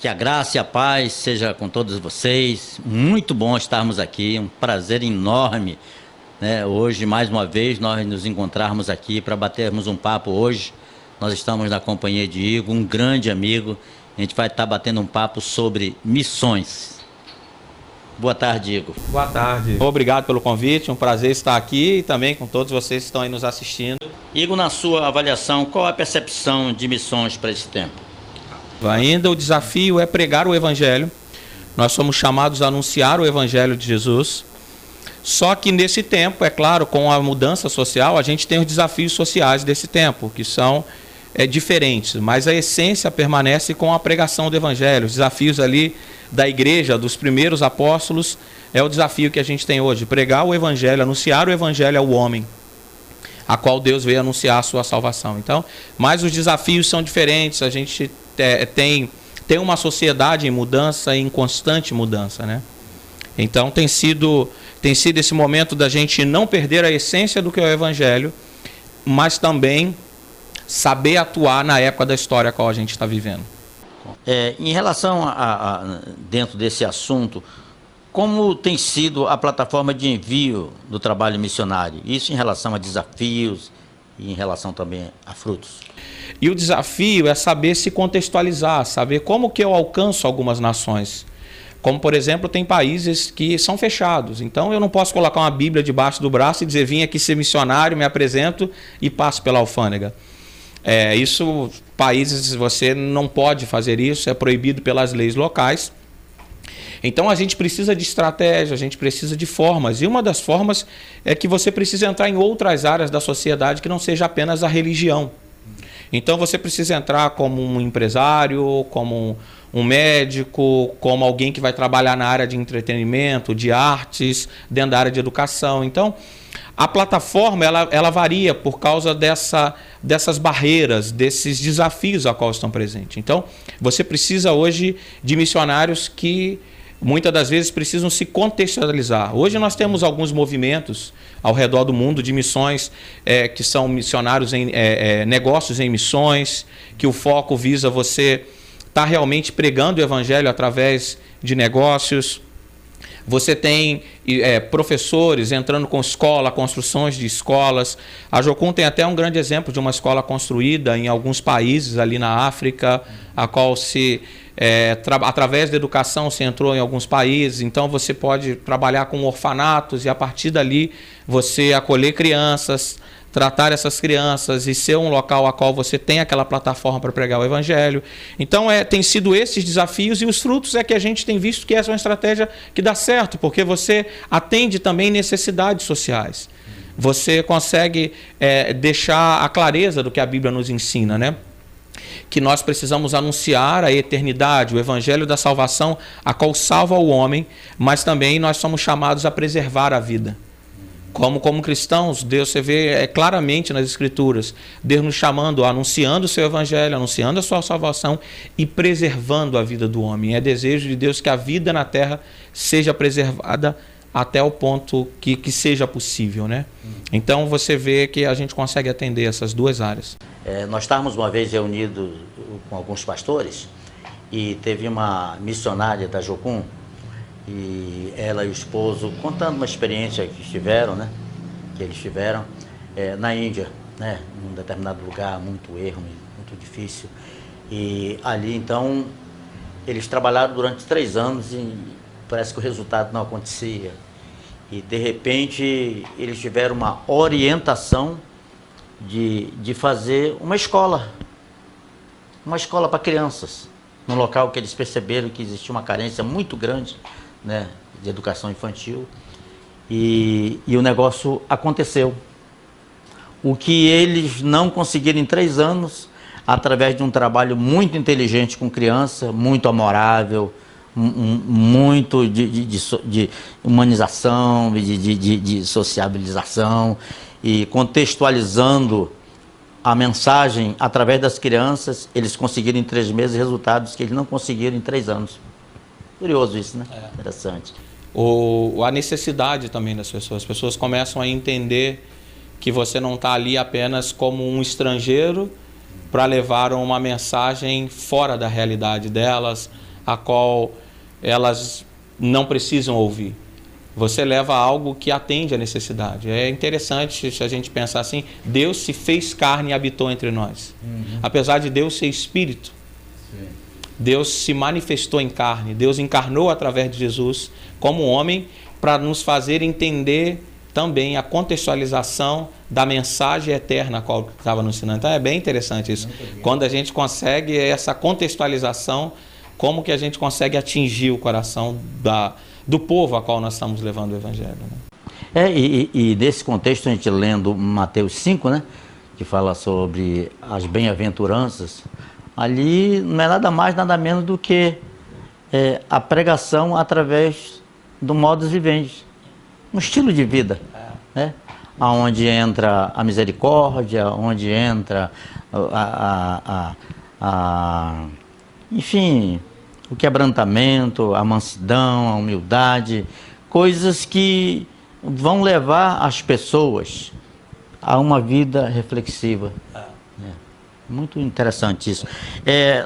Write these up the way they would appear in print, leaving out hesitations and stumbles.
Que a graça e a paz seja com todos vocês. Muito bom estarmos aqui, um prazer enorme, né? Hoje, mais uma vez, nós nos encontrarmos aqui para batermos um papo hoje. Nós estamos na companhia de Igor, um grande amigo. A gente vai estar batendo um papo sobre missões. Boa tarde, Igor. Boa tarde. Obrigado pelo convite, um prazer estar aqui e também com todos vocês que estão aí nos assistindo. Igor, na sua avaliação, qual a percepção de missões para esse tempo? Ainda o desafio é pregar o Evangelho. Nós somos chamados a anunciar o Evangelho de Jesus. Só que nesse tempo, é claro, com a mudança social, a gente tem os desafios sociais desse tempo, que são diferentes, mas a essência permanece com a pregação do Evangelho. Os desafios ali da igreja, dos primeiros apóstolos, é o desafio que a gente tem hoje, pregar o Evangelho, anunciar o Evangelho ao homem, a qual Deus veio anunciar a sua salvação. Então, mas os desafios são diferentes, a gente tem uma sociedade em mudança, em constante mudança, né? Então tem sido esse momento da gente não perder a essência do que é o Evangelho, mas também saber atuar na época da história a qual a gente está vivendo. Em relação dentro desse assunto, como tem sido a plataforma de envio do trabalho missionário? Isso em relação a desafios e em relação também a frutos. E o desafio é saber se contextualizar, saber como que eu alcanço algumas nações. Como, por exemplo, tem países que são fechados. Então, eu não posso colocar uma Bíblia debaixo do braço e dizer, vim aqui ser missionário, me apresento e passo pela alfândega. Países, você não pode fazer isso, é proibido pelas leis locais. Então, a gente precisa de estratégia, a gente precisa de formas. E uma das formas é que você precisa entrar em outras áreas da sociedade que não seja apenas a religião. Então, você precisa entrar como um empresário, como um médico, como alguém que vai trabalhar na área de entretenimento, de artes, dentro da área de educação. Então, a plataforma ela varia por causa dessas barreiras, desses desafios a qual estão presentes. Então, você precisa hoje de missionários que muitas das vezes precisam se contextualizar. Hoje nós temos alguns movimentos ao redor do mundo de missões que são missionários em negócios em missões, que o foco visa você estar realmente pregando o Evangelho através de negócios. Você tem professores entrando com escola, construções de escolas. A Jocum tem até um grande exemplo de uma escola construída em alguns países ali na África, a qual através da educação se entrou em alguns países. Então você pode trabalhar com orfanatos e a partir dali você acolher crianças, tratar essas crianças e ser um local a qual você tem aquela plataforma para pregar o Evangelho. Então, tem sido esses desafios e os frutos é que a gente tem visto que essa é uma estratégia que dá certo, porque você atende também necessidades sociais. Você consegue deixar a clareza do que a Bíblia nos ensina, né? Que nós precisamos anunciar a eternidade, o Evangelho da salvação, a qual salva o homem, mas também nós somos chamados a preservar a vida. Como cristãos, Deus, você vê claramente nas Escrituras, Deus nos chamando, anunciando o seu Evangelho, anunciando a sua salvação e preservando a vida do homem. É desejo de Deus que a vida na terra seja preservada até o ponto que seja possível, né? Então você vê que a gente consegue atender essas duas áreas. Nós estávamos uma vez reunidos com alguns pastores e teve uma missionária da Jocum, e ela e o esposo contando uma experiência que eles tiveram na Índia, né, num determinado lugar, muito ermo, muito difícil. E ali então eles trabalharam durante 3 anos e parece que o resultado não acontecia. E de repente eles tiveram uma orientação de fazer uma escola para crianças, num local que eles perceberam que existia uma carência muito grande, né, de educação infantil, e o negócio aconteceu. O que eles não conseguiram em 3 anos, através de um trabalho muito inteligente com criança, muito amorável, muito de humanização, de sociabilização, e contextualizando a mensagem através das crianças, eles conseguiram em 3 meses resultados que eles não conseguiram em 3 anos. Curioso isso, né? Interessante. A necessidade também das pessoas. As pessoas começam a entender que você não está ali apenas como um estrangeiro para levar uma mensagem fora da realidade delas, a qual elas não precisam ouvir. Você leva algo que atende à necessidade. É interessante se a gente pensar assim, Deus se fez carne e habitou entre nós. Apesar de Deus ser espírito, Deus se manifestou em carne, Deus encarnou através de Jesus como homem para nos fazer entender também a contextualização da mensagem eterna a qual estava nos ensinando. Então é bem interessante isso. Quando a gente consegue essa contextualização, como que a gente consegue atingir o coração do povo a qual nós estamos levando o Evangelho. Né? E nesse contexto, a gente lendo Mateus 5, né, que fala sobre as bem-aventuranças, ali não é nada mais, nada menos do que a pregação através do modus vivendi, um estilo de vida, né? Onde entra a misericórdia, onde entra enfim, o quebrantamento, a mansidão, a humildade, coisas que vão levar as pessoas a uma vida reflexiva. Muito interessante isso.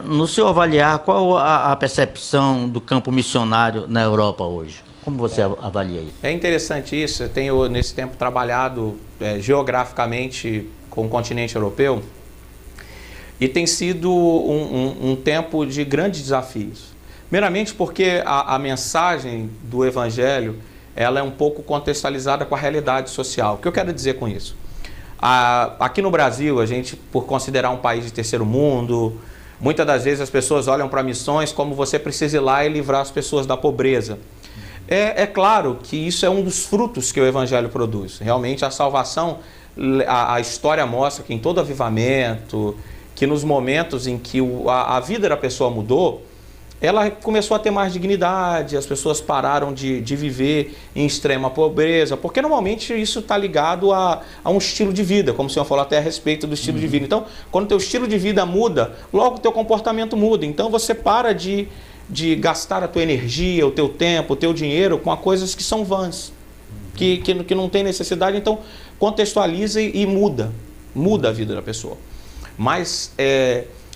No seu avaliar, qual a percepção do campo missionário na Europa hoje? Como você avalia isso? É interessante isso. Eu tenho, nesse tempo, trabalhado geograficamente com o continente europeu e tem sido um tempo de grandes desafios. Primeiramente porque a mensagem do Evangelho ela é um pouco contextualizada com a realidade social. O que eu quero dizer com isso? Aqui no Brasil, a gente, por considerar um país de terceiro mundo, muitas das vezes as pessoas olham para missões como você precisa ir lá e livrar as pessoas da pobreza. É claro que isso é um dos frutos que o Evangelho produz. Realmente a salvação, a história mostra que em todo avivamento, que nos momentos em que a vida da pessoa mudou, ela começou a ter mais dignidade, as pessoas pararam de viver em extrema pobreza, porque normalmente isso está ligado a um estilo de vida, como o senhor falou até a respeito do estilo de vida. Então, quando o teu estilo de vida muda, logo o teu comportamento muda. Então você para de gastar a tua energia, o teu tempo, o teu dinheiro com coisas que são vãs, que não tem necessidade. Então contextualiza e muda a vida da pessoa. Mas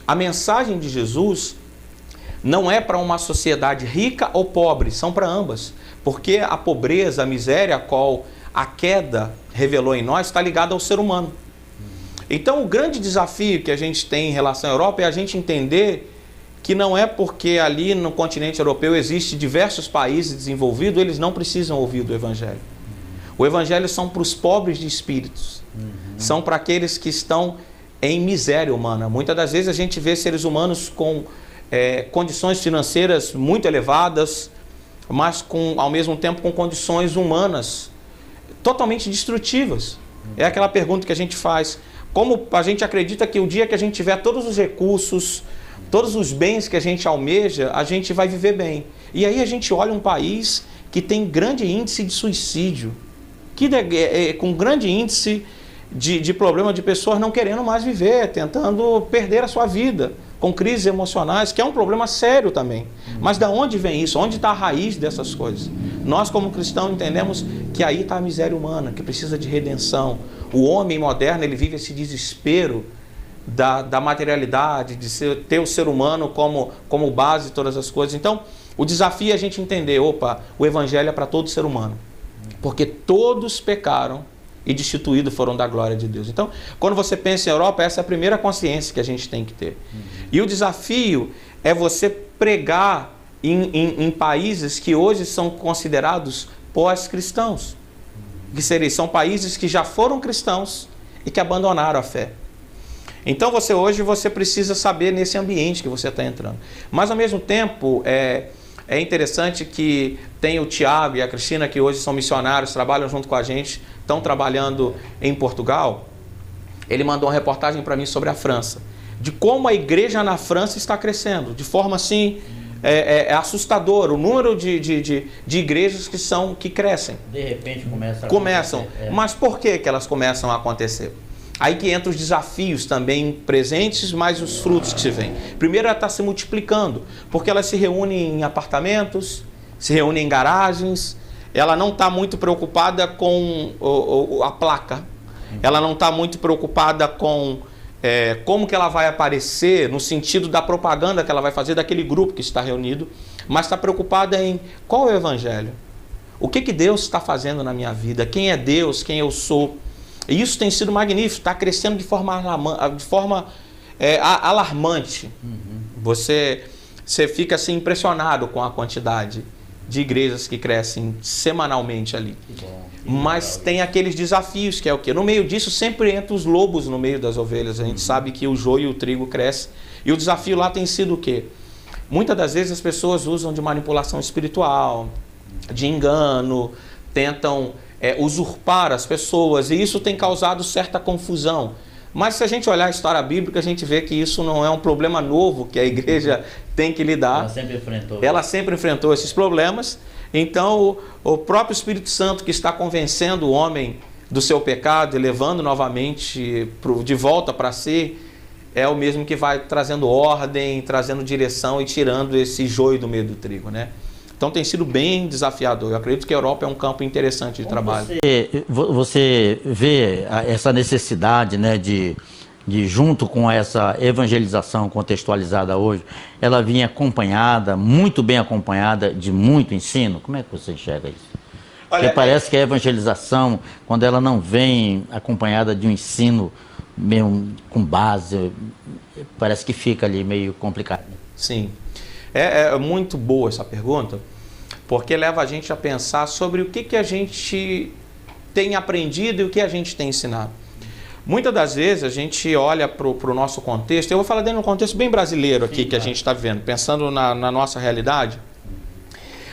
a mensagem de Jesus não é para uma sociedade rica ou pobre, são para ambas. Porque a pobreza, a miséria, a qual a queda revelou em nós, está ligada ao ser humano. Então o grande desafio que a gente tem em relação à Europa é a gente entender que não é porque ali no continente europeu existe diversos países desenvolvidos, eles não precisam ouvir do Evangelho. O Evangelho são para os pobres de espíritos, são para aqueles que estão em miséria humana. Muitas das vezes a gente vê seres humanos com condições financeiras muito elevadas, mas ao mesmo tempo com condições humanas totalmente destrutivas. É aquela pergunta que a gente faz: como a gente acredita que o dia que a gente tiver todos os recursos, todos os bens que a gente almeja, a gente vai viver bem? E aí a gente olha um país que tem grande índice de suicídio, com grande índice de problema de pessoas não querendo mais viver, tentando perder a sua vida, com crises emocionais, que é um problema sério também. Mas da onde vem isso? Onde está a raiz dessas coisas? Nós, como cristãos, entendemos que aí está a miséria humana, que precisa de redenção. O homem moderno, ele vive esse desespero da materialidade, de ter o ser humano como base de todas as coisas. Então, o desafio é a gente entender, o Evangelho é para todo ser humano, porque todos pecaram e destituídos foram da glória de Deus. Então, quando você pensa em Europa, essa é a primeira consciência que a gente tem que ter. E o desafio é você pregar em países que hoje são considerados pós-cristãos, que são países que já foram cristãos e que abandonaram a fé. Então hoje você precisa saber nesse ambiente que você está entrando. Mas ao mesmo tempo é interessante que tem o Tiago e a Cristina, que hoje são missionários, trabalham junto com a gente, estão trabalhando em Portugal. Ele mandou uma reportagem para mim sobre a França, de como a igreja na França está crescendo, de forma assim assustadora, o número de igrejas que crescem. De repente começam. Mas por que elas começam a acontecer? Aí que entram os desafios também presentes, mas os frutos que se vêm. Primeiro, ela está se multiplicando, porque elas se reúnem em apartamentos, se reúnem em garagens, ela não está muito preocupada com a placa, ela não está muito preocupada com como que ela vai aparecer no sentido da propaganda que ela vai fazer daquele grupo que está reunido, mas está preocupada em qual é o evangelho, o que Deus está fazendo na minha vida, quem é Deus, quem eu sou. E isso tem sido magnífico, está crescendo de forma alarmante. Você fica assim impressionado com a quantidade de igrejas que crescem semanalmente ali. Mas tem aqueles desafios, que é o quê? No meio disso sempre entra os lobos no meio das ovelhas. A gente sabe que o joio e o trigo crescem. E o desafio lá tem sido o quê? Muitas das vezes as pessoas usam de manipulação espiritual, de engano, tentam usurpar as pessoas, e isso tem causado certa confusão. Mas se a gente olhar a história bíblica, a gente vê que isso não é um problema novo que a igreja tem que lidar. Ela sempre enfrentou esses problemas. Então, o próprio Espírito Santo que está convencendo o homem do seu pecado e levando novamente de volta para si, é o mesmo que vai trazendo ordem, trazendo direção e tirando esse joio do meio do trigo, né? Então tem sido bem desafiador. Eu acredito que a Europa é um campo interessante de trabalho. Você vê essa necessidade, né, de junto com essa evangelização contextualizada hoje, ela vinha acompanhada, muito bem acompanhada, de muito ensino? Como é que você enxerga isso? Porque parece que a evangelização, quando ela não vem acompanhada de um ensino mesmo com base, parece que fica ali meio complicado. Sim. É muito boa essa pergunta, porque leva a gente a pensar sobre o que a gente tem aprendido e o que a gente tem ensinado. Muitas das vezes a gente olha para o nosso contexto, eu vou falar dentro de um contexto bem brasileiro aqui, que a gente está vivendo, pensando na nossa realidade.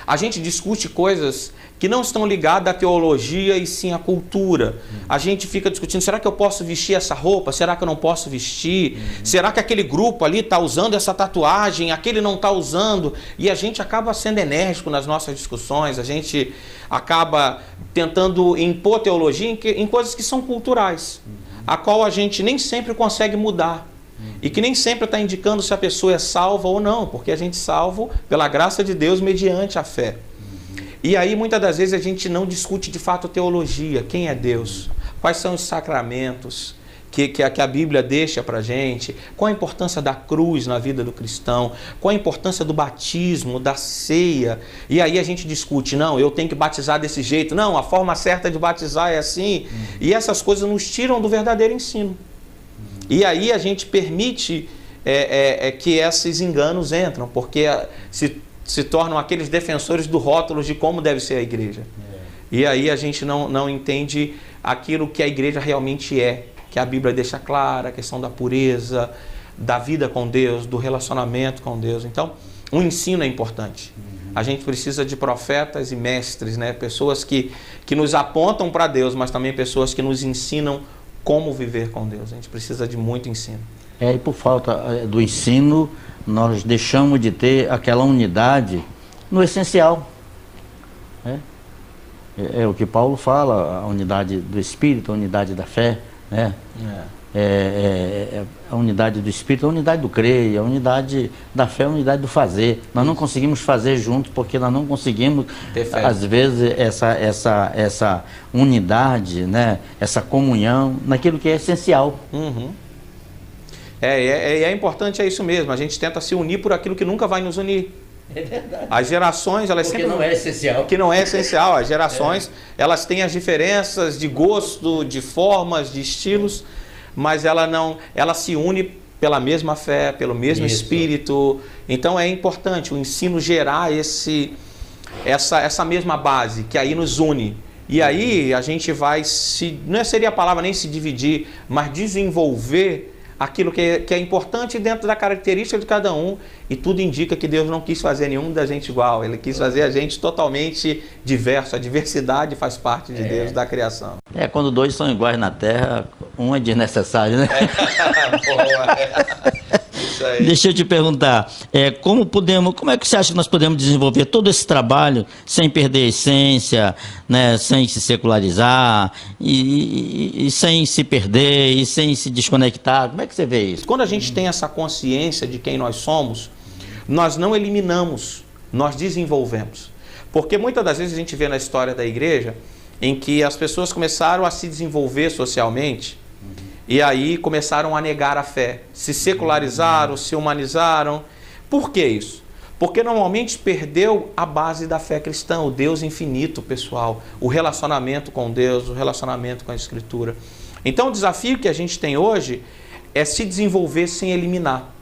A gente discute coisas que não estão ligadas à teologia e sim à cultura. A gente fica discutindo, será que eu posso vestir essa roupa? Será que eu não posso vestir? Será que aquele grupo ali está usando essa tatuagem, aquele não está usando? E a gente acaba sendo enérgico nas nossas discussões, a gente acaba tentando impor teologia em coisas que são culturais, a qual a gente nem sempre consegue mudar. E que nem sempre está indicando se a pessoa é salva ou não, porque a gente é salvo pela graça de Deus mediante a fé. E aí muitas das vezes a gente não discute de fato teologia, quem é Deus, quais são os sacramentos que a Bíblia deixa para a gente, qual a importância da cruz na vida do cristão, qual a importância do batismo, da ceia. E aí a gente discute, não, eu tenho que batizar desse jeito, não, a forma certa de batizar é assim. E essas coisas nos tiram do verdadeiro ensino. E aí a gente permite que esses enganos entram, porque se tornam aqueles defensores do rótulo de como deve ser a igreja. E aí a gente não entende aquilo que a igreja realmente é, que a Bíblia deixa clara, a questão da pureza, da vida com Deus, do relacionamento com Deus. Então, o ensino é importante. A gente precisa de profetas e mestres, né? Pessoas que nos apontam para Deus, mas também pessoas que nos ensinam como viver com Deus. A gente precisa de muito ensino. E por falta do ensino, nós deixamos de ter aquela unidade no essencial. Né? É o que Paulo fala, a unidade do Espírito, a unidade da fé, né? A unidade do Espírito, a unidade do crer, a unidade da fé, a unidade do fazer. Nós não conseguimos fazer juntos porque nós não conseguimos, às vezes, essa unidade, né? Essa comunhão naquilo que é essencial. É importante, é isso mesmo. A gente tenta se unir por aquilo que nunca vai nos unir. É verdade. As gerações, elas porque sempre... não é essencial. Que não é essencial. As gerações, elas têm as diferenças de gosto, de formas, de estilos, mas ela se une pela mesma fé, pelo mesmo Espírito. Então é importante o ensino gerar essa mesma base, que aí nos une. E aí a gente vai não seria a palavra nem se dividir, mas desenvolver aquilo que é importante dentro da característica de cada um, e tudo indica que Deus não quis fazer nenhum da gente igual, Ele quis fazer a gente totalmente diverso, a diversidade faz parte de Deus, da criação. Quando dois são iguais na Terra, um é desnecessário, né? Isso aí. Deixa eu te perguntar, como é que você acha que nós podemos desenvolver todo esse trabalho sem perder a essência, né, sem se secularizar, e sem se perder, e sem se desconectar? Como é que você vê isso? Quando a gente tem essa consciência de quem nós somos, nós não eliminamos, nós desenvolvemos. Porque muitas das vezes a gente vê na história da igreja em que as pessoas começaram a se desenvolver socialmente, e aí começaram a negar a fé. Se secularizaram, se humanizaram. Por que isso? Porque normalmente perdeu a base da fé cristã, o Deus infinito, pessoal, o relacionamento com Deus, o relacionamento com a Escritura. Então o desafio que a gente tem hoje é se desenvolver sem eliminar,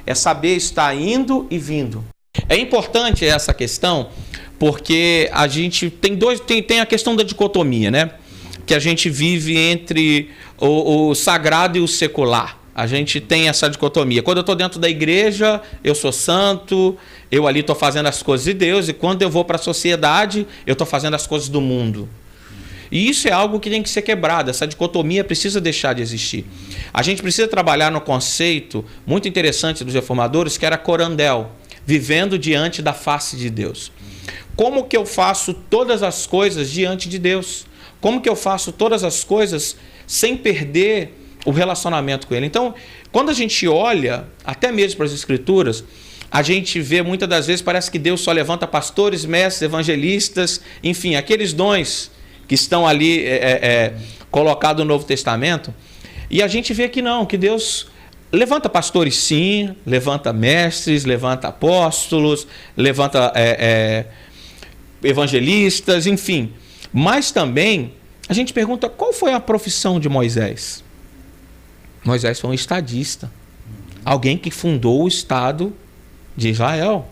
é saber estar indo e vindo. É importante essa questão porque a gente tem a questão da dicotomia, né? Que a gente vive entre o sagrado e o secular. A gente tem essa dicotomia. Quando eu estou dentro da igreja, eu sou santo, eu ali estou fazendo as coisas de Deus, e quando eu vou para a sociedade, eu estou fazendo as coisas do mundo. E isso é algo que tem que ser quebrado, essa dicotomia precisa deixar de existir. A gente precisa trabalhar no conceito muito interessante dos reformadores, que era corandel, vivendo diante da face de Deus. Como que eu faço todas as coisas diante de Deus? Como que eu faço todas as coisas sem perder o relacionamento com Ele? Então, quando a gente olha, até mesmo para as Escrituras, a gente vê muitas das vezes, parece que Deus só levanta pastores, mestres, evangelistas, enfim, aqueles dons que estão ali colocados no Novo Testamento, e a gente vê que não, que Deus levanta pastores sim, levanta mestres, levanta apóstolos, levanta evangelistas, enfim. Mas também a gente pergunta qual foi a profissão de Moisés. Moisés foi um estadista, alguém que fundou o Estado de Israel.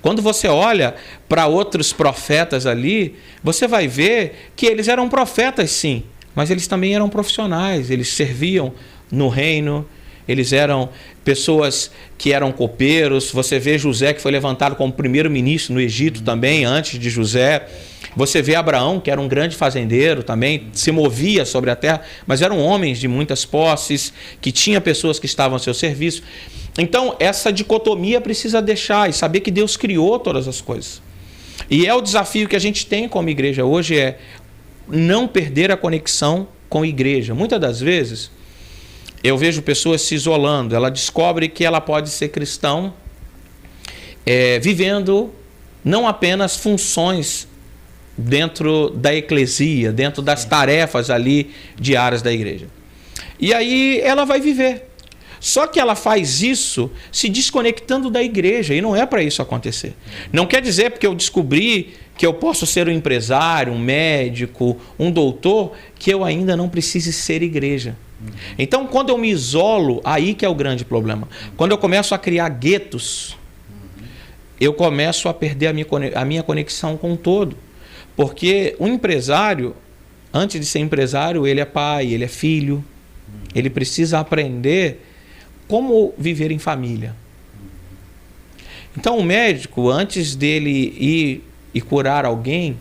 Quando você olha para outros profetas ali, você vai ver que eles eram profetas sim, mas eles também eram profissionais, eles serviam no reino, eles eram pessoas que eram copeiros. Você vê José, que foi levantado como primeiro-ministro no Egito também, antes de José. Você vê Abraão, que era um grande fazendeiro também, se movia sobre a terra, mas eram homens de muitas posses, que tinha pessoas que estavam ao seu serviço. Então, essa dicotomia precisa deixar e saber que Deus criou todas as coisas. E é o desafio que a gente tem como igreja hoje, é não perder a conexão com a igreja. Muitas das vezes, eu vejo pessoas se isolando, ela descobre que ela pode ser cristão vivendo não apenas funções dentro da eclesia, dentro das tarefas ali diárias da igreja. E aí ela vai viver. Só que ela faz isso se desconectando da igreja, e não é para isso acontecer. Não quer dizer porque eu descobri que eu posso ser um empresário, um médico, um doutor, que eu ainda não precise ser igreja. Então, quando eu me isolo, aí que é o grande problema. Quando eu começo a criar guetos, eu começo a perder a minha conexão com o todo. Porque o empresário, antes de ser empresário, ele é pai, ele é filho. Ele precisa aprender como viver em família. Então, o médico, antes dele ir e curar alguém,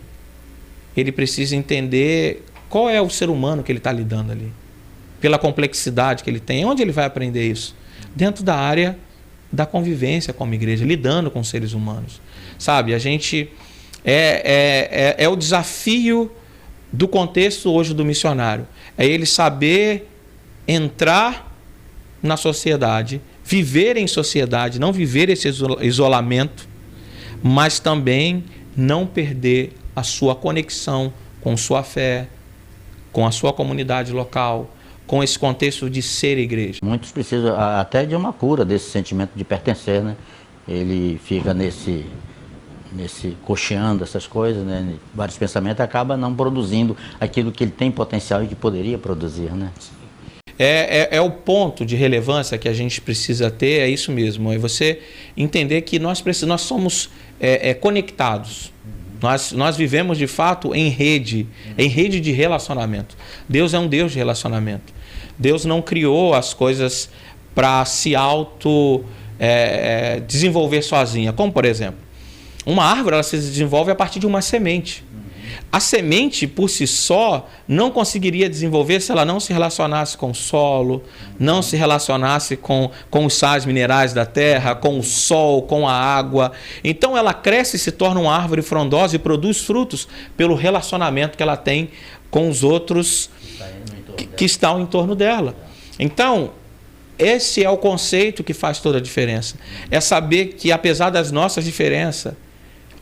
ele precisa entender qual é o ser humano que ele está lidando ali. Pela complexidade que ele tem. Onde ele vai aprender isso? Dentro da área da convivência como igreja, lidando com seres humanos. Sabe, a gente... É o desafio do contexto hoje do missionário. É ele saber entrar na sociedade, viver em sociedade, não viver esse isolamento, mas também não perder a sua conexão com sua fé, com a sua comunidade local, com esse contexto de ser igreja. Muitos precisam até de uma cura desse sentimento de pertencer, né? Ele fica nesse cocheando essas coisas, né? Vários pensamentos, acaba não produzindo aquilo que ele tem potencial e que poderia produzir, né? É o ponto de relevância que a gente precisa ter, é isso mesmo, é você entender que nós somos conectados. Nós vivemos de fato em rede de relacionamento. Deus é um Deus de relacionamento. Deus não criou as coisas para se desenvolver sozinha, como por exemplo, uma árvore, ela se desenvolve a partir de uma semente. A semente, por si só, não conseguiria desenvolver se ela não se relacionasse com o solo, não se relacionasse com os sais minerais da terra, com o sol, com a água. Então ela cresce e se torna uma árvore frondosa e produz frutos pelo relacionamento que ela tem com os outros que estão em torno dela. Então, esse é o conceito que faz toda a diferença. É saber que, apesar das nossas diferenças,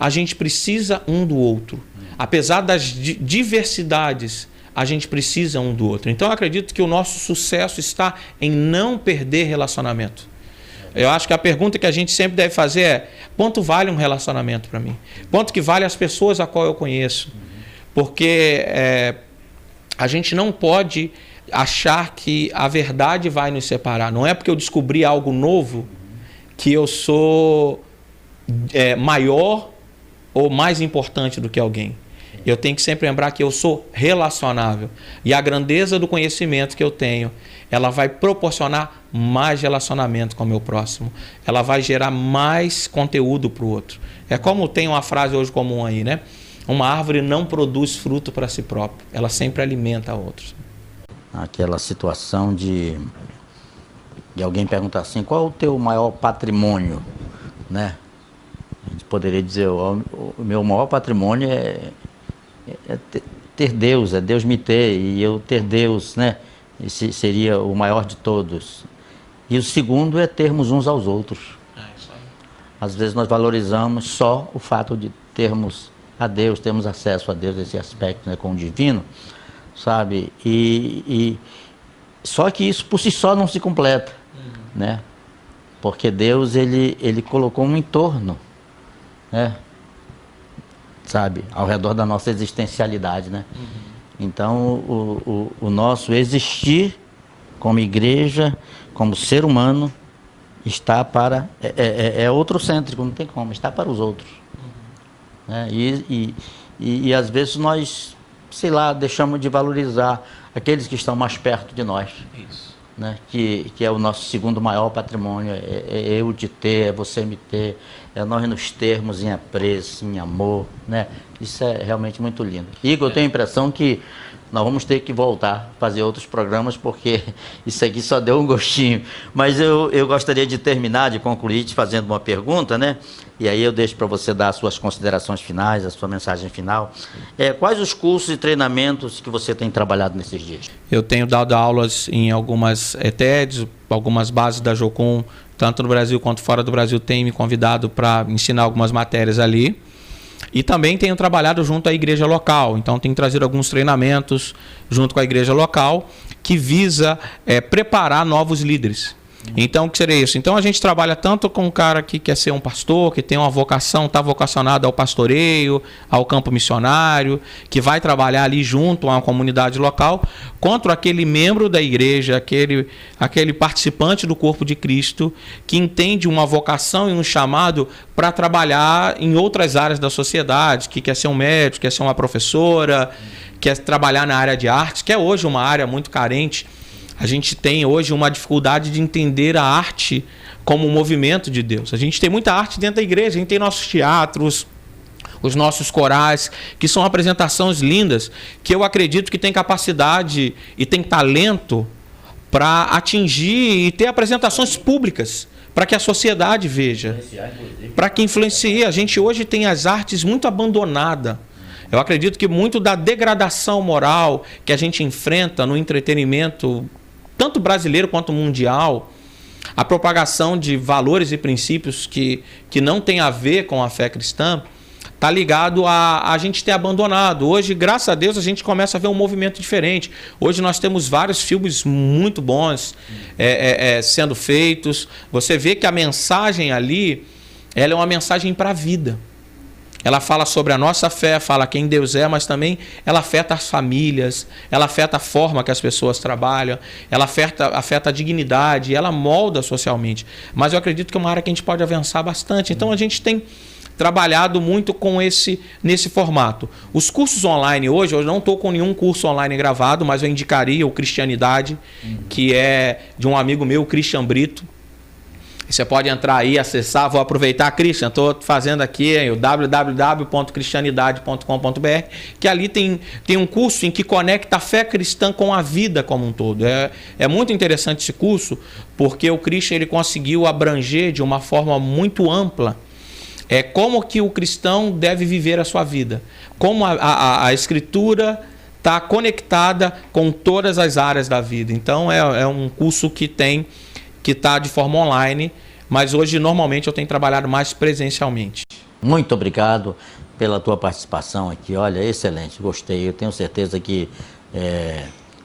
a gente precisa um do outro. Apesar das diversidades, a gente precisa um do outro. Então eu acredito que o nosso sucesso está em não perder relacionamento. Eu acho que a pergunta que a gente sempre deve fazer é: quanto vale um relacionamento para mim? Quanto que vale as pessoas a qual eu conheço? Porque a gente não pode achar que a verdade vai nos separar. Não é porque eu descobri algo novo que eu sou maior ou mais importante do que alguém. Eu tenho que sempre lembrar que eu sou relacionável. E a grandeza do conhecimento que eu tenho, ela vai proporcionar mais relacionamento com o meu próximo. Ela vai gerar mais conteúdo para o outro. É como tem uma frase hoje comum aí, né? Uma árvore não produz fruto para si própria. Ela sempre alimenta outros. Aquela situação de alguém perguntar assim: qual é o teu maior patrimônio, né? A gente poderia dizer: o meu maior patrimônio é ter Deus, é Deus me ter, e eu ter Deus, né? Esse seria o maior de todos. E o segundo é termos uns aos outros. Às vezes nós valorizamos só o fato de termos a Deus, termos acesso a Deus, esse aspecto, né, com o divino, sabe? E só que isso por si só não se completa, né? Porque Deus, ele colocou um entorno, né? Sabe, ao redor da nossa existencialidade, né? Então, o nosso existir como igreja, como ser humano, está para... é outrocêntrico, não tem como, está para os outros. Né? E às vezes nós, sei lá, deixamos de valorizar aqueles que estão mais perto de nós. Isso. Né? Que é o nosso segundo maior patrimônio, é eu te ter, é você me ter, é nós nos termos em apreço, em amor, né? Isso é realmente muito lindo. Igor, eu tenho a impressão que nós vamos ter que voltar a fazer outros programas, porque isso aqui só deu um gostinho. Mas eu gostaria de terminar, de concluir te fazendo uma pergunta, né? E aí eu deixo para você dar as suas considerações finais, a sua mensagem final. Quais os cursos e treinamentos que você tem trabalhado nesses dias? Eu tenho dado aulas em algumas TEDs, algumas bases da Jocum, tanto no Brasil quanto fora do Brasil, tem me convidado para ensinar algumas matérias ali. E também tenho trabalhado junto à igreja local. Então tenho trazido alguns treinamentos junto com a igreja local que visa preparar novos líderes. Então, o que seria isso? Então, a gente trabalha tanto com um cara que quer ser um pastor, que tem uma vocação, está vocacionado ao pastoreio, ao campo missionário, que vai trabalhar ali junto a uma comunidade local, quanto aquele membro da igreja, aquele participante do corpo de Cristo, que entende uma vocação e um chamado para trabalhar em outras áreas da sociedade, que quer ser um médico, quer ser uma professora, quer trabalhar na área de artes, que é hoje uma área muito carente. A gente tem hoje uma dificuldade de entender a arte como um movimento de Deus. A gente tem muita arte dentro da igreja, a gente tem nossos teatros, os nossos corais, que são apresentações lindas, que eu acredito que tem capacidade e tem talento para atingir e ter apresentações públicas, para que a sociedade veja, para que influencie. A gente hoje tem as artes muito abandonadas. Eu acredito que muito da degradação moral que a gente enfrenta no entretenimento, tanto brasileiro quanto mundial, a propagação de valores e princípios que não tem a ver com a fé cristã, está ligado a gente ter abandonado. Hoje, graças a Deus, a gente começa a ver um movimento diferente. Hoje nós temos vários filmes muito bons sendo feitos. Você vê que a mensagem ali, ela é uma mensagem para a vida. Ela fala sobre a nossa fé, fala quem Deus é, mas também ela afeta as famílias, ela afeta a forma que as pessoas trabalham, ela afeta a dignidade, ela molda socialmente. Mas eu acredito que é uma área que a gente pode avançar bastante. Então a gente tem trabalhado muito nesse formato. Os cursos online hoje, eu não estou com nenhum curso online gravado, mas eu indicaria o Cristianidade, que é de um amigo meu, Christian Brito. Você pode entrar aí, acessar, vou aproveitar, Christian, estou fazendo aqui o www.cristianidade.com.br, que ali tem um curso em que conecta a fé cristã com a vida como um todo. É muito interessante esse curso, porque o Christian ele conseguiu abranger de uma forma muito ampla como que o cristão deve viver a sua vida, como a Escritura está conectada com todas as áreas da vida. Então é um curso que está de forma online, mas hoje normalmente eu tenho trabalhado mais presencialmente. Muito obrigado pela tua participação aqui, olha, excelente, gostei. Eu tenho certeza que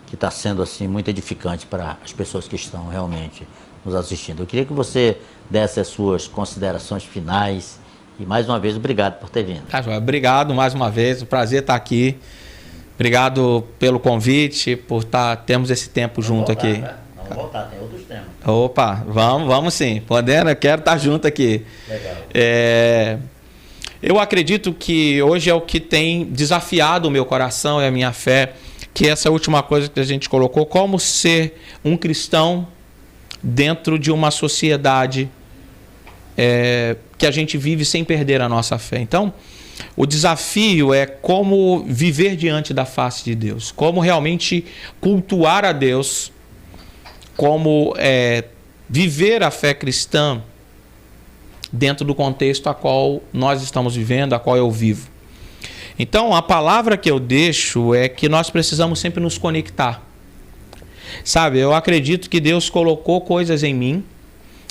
que está sendo assim muito edificante para as pessoas que estão realmente nos assistindo. Eu queria que você desse as suas considerações finais e mais uma vez obrigado por ter vindo. Tá, João, obrigado mais uma vez, o prazer estar aqui. Obrigado pelo convite, por termos esse tempo junto aqui. Vamos voltar, tem outros temas. Opa, vamos sim. Podendo, eu quero estar junto aqui. Legal. Eu acredito que hoje é o que tem desafiado o meu coração e a minha fé, que essa última coisa que a gente colocou, como ser um cristão dentro de uma sociedade que a gente vive sem perder a nossa fé. Então, o desafio é como viver diante da face de Deus, como realmente cultuar a Deus, como viver a fé cristã dentro do contexto a qual nós estamos vivendo, a qual eu vivo. Então, a palavra que eu deixo é que nós precisamos sempre nos conectar. Sabe, eu acredito que Deus colocou coisas em mim,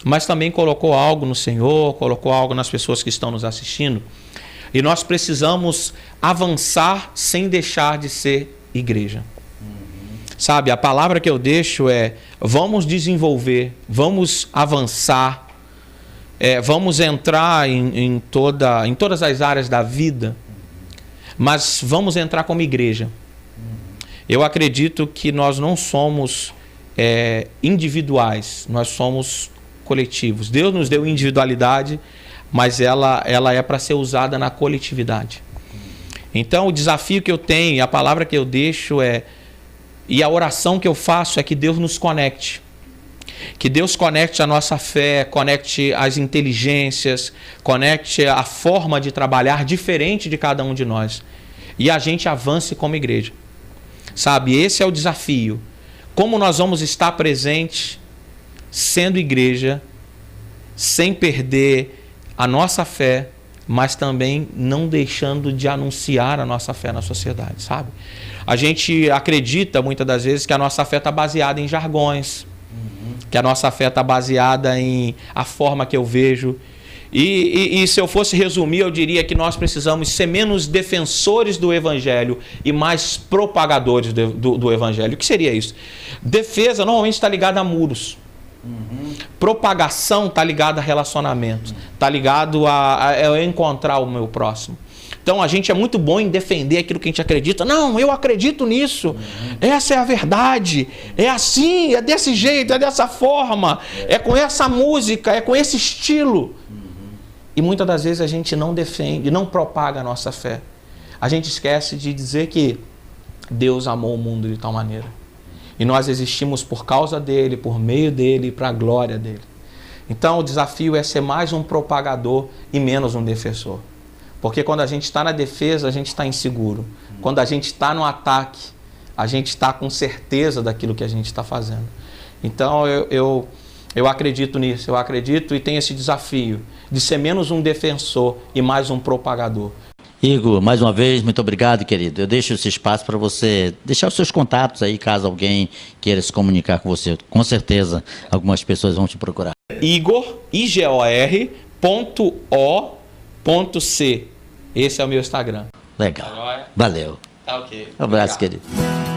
mas também colocou algo no Senhor, colocou algo nas pessoas que estão nos assistindo. E nós precisamos avançar sem deixar de ser igreja. Sabe, a palavra que eu deixo é: vamos desenvolver, vamos avançar, vamos entrar em todas as áreas da vida, mas vamos entrar como igreja. Eu acredito que nós não somos individuais, nós somos coletivos. Deus nos deu individualidade, mas ela é para ser usada na coletividade. Então, o desafio que eu tenho, a palavra que eu deixo e a oração que eu faço é que Deus nos conecte. Que Deus conecte a nossa fé, conecte as inteligências, conecte a forma de trabalhar diferente de cada um de nós. E a gente avance como igreja. Sabe, esse é o desafio. Como nós vamos estar presentes, sendo igreja, sem perder a nossa fé, mas também não deixando de anunciar a nossa fé na sociedade, sabe? A gente acredita muitas das vezes que a nossa fé está baseada em jargões, que a nossa fé está baseada em a forma que eu vejo. E se eu fosse resumir, eu diria que nós precisamos ser menos defensores do Evangelho e mais propagadores do Evangelho. O que seria isso? Defesa normalmente está ligada a muros. Propagação está ligada a relacionamento. Está ligado a eu encontrar o meu próximo. Então a gente é muito bom em defender aquilo que a gente acredita. Não, eu acredito nisso. Essa é a verdade. É assim, é desse jeito, é dessa forma. É com essa música, é com esse estilo. E muitas das vezes a gente não defende, não propaga a nossa fé. A gente esquece de dizer que Deus amou o mundo de tal maneira. E nós existimos por causa dele, por meio dele e para a glória dele. Então o desafio é ser mais um propagador e menos um defensor. Porque quando a gente está na defesa, a gente está inseguro. Quando a gente está no ataque, a gente está com certeza daquilo que a gente está fazendo. Então eu acredito nisso, eu acredito e tenho esse desafio de ser menos um defensor e mais um propagador. Igor, mais uma vez, muito obrigado, querido. Eu deixo esse espaço para você deixar os seus contatos aí, caso alguém queira se comunicar com você. Com certeza, algumas pessoas vão te procurar. Igor, igor.o.c. Esse é o meu Instagram. Legal. Valeu. Tá ok. Um abraço, Obrigado. querido.